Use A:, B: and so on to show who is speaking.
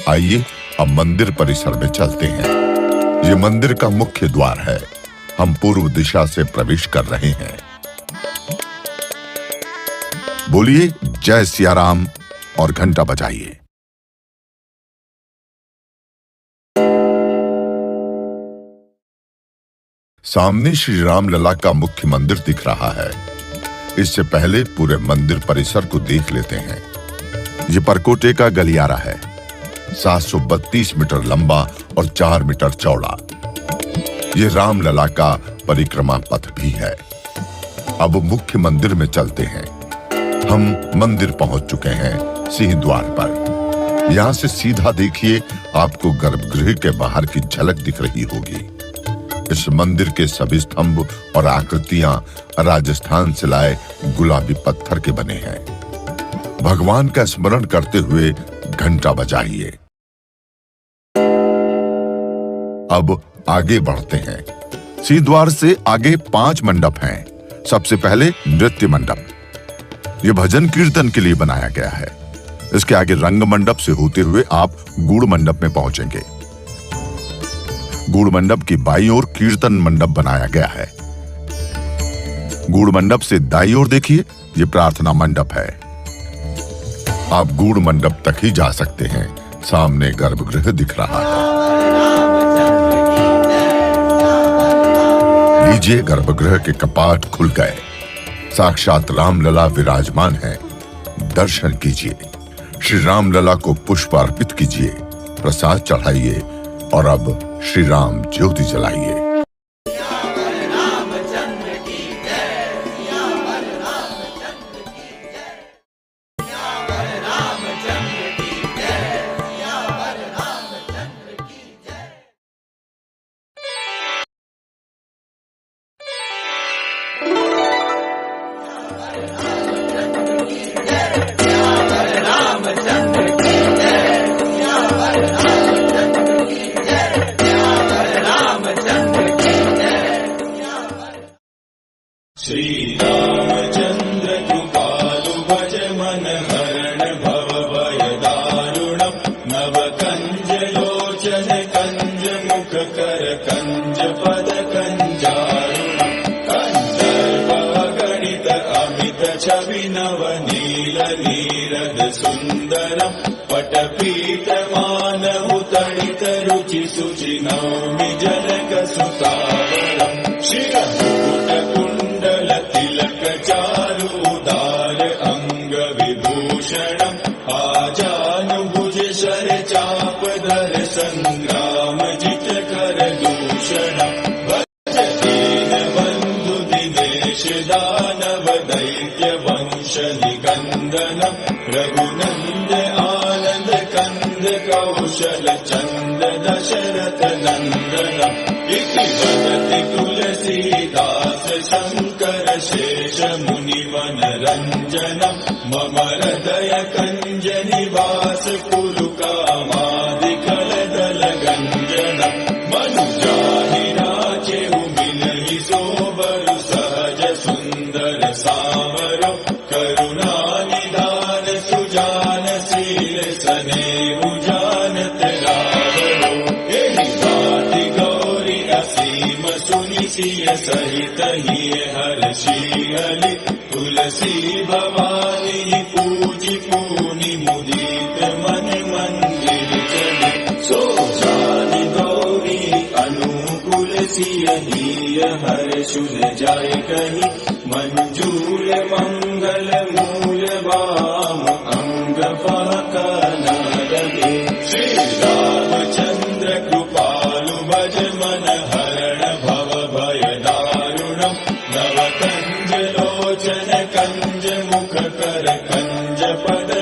A: आइए अब मंदिर परिसर में चलते हैं। ये मंदिर का मुख्य द्वार है। हम पूर्व दिशा से प्रवेश कर रहे हैं। बोलिए जय सिया राम और घंटा बजाइए। सामने श्री राम लला का मुख्य मंदिर दिख रहा है। इससे पहले पूरे मंदिर परिसर को देख लेते हैं। ये परकोटे का गलियारा है, 732 मीटर लंबा और 4 मीटर चौड़ा। ये राम लला का परिक्रमा पथ भी है। अब मुख्य मंदिर में चलते हैं। हम मंदिर पहुंच चुके हैं सिंह द्वार पर। यहां से सीधा देखिए, आपको गर्भगृह के बाहर की झलक दिख रही होगी। इस मंदिर के सभी स्तंभ और आकृतियां राजस्थान से लाए गुलाबी पत्थर के बने हैं। भगवान का स्मरण करते हुए घंटा बजाइए। अब आगे बढ़ते हैं। सिंह द्वार से आगे 5 मंडप हैं। सबसे पहले नृत्य मंडप। यह भजन कीर्तन के लिए बनाया गया है। इसके आगे रंग मंडप से होते हुए आप गूढ़ मंडप में पहुंचेंगे। गूढ़ मंडप की बाईं ओर कीर्तन मंडप बनाया गया है। गूढ़ मंडप से दाईं ओर देखिए, यह प्रार्थना मंडप है। आप गूढ़ मंडप तक ही जा सकते हैं। सामने गर्भगृह दिख रहा है। लीजिए, गर्भगृह के कपाट खुल गए। साक्षात रामलला विराजमान है। दर्शन कीजिए। श्री रामलला को पुष्प अर्पित कीजिए, प्रसाद चढ़ाइए और अब श्री राम ज्योति जलाइए।
B: श्री रामचंद्र कृपालु भज मन हरण भव भय दारुणम नव कंज लोचन कंज मुख कर कंज पद कंजारुणम कंदर्प गणित अमित छवि नव नील नीरद सुंदरम पटपीत मानव तड़ित रुचि सुचि नौमि जनक सुतावरम शिरमुकुट कुंडल तिलक चारुदार अंग विभूषणम आजानुभुज शर चाप धर संग्राम जित कर दूषणम भज दीन बंधु दिनेश दानव दैत्य वंश निकंदनम रघुनंद आनंद कंद कौशल चंद दशरथ नंदनम इति वदति तुलसीदास शंकर शेष मुनिवन रंजनम मम हृदय कंज निवास कुरु कामादिकल दल गंजनम मनुजाहि राचेहु मिलहि सोबरु सहज सुंदर सावरो करुणा निधान सुजान शील सनेहु जानत रावरो एहि भांति गौरी असीम सुनि सिय सहित ही हर्षियलि तुलसी भवानी पूजि पूनि मुदित मन मंदिर चले सो जानि गौरी अनुकूल सिय ही हर्षुल जाय कहि मंजूर मंगल मूल वाम अंग फहकन लगे श्री रामचंद्र कृपालु भज मन हरण भव भय दारुणम नव कंज लोचन कंज मुख कर कंज पद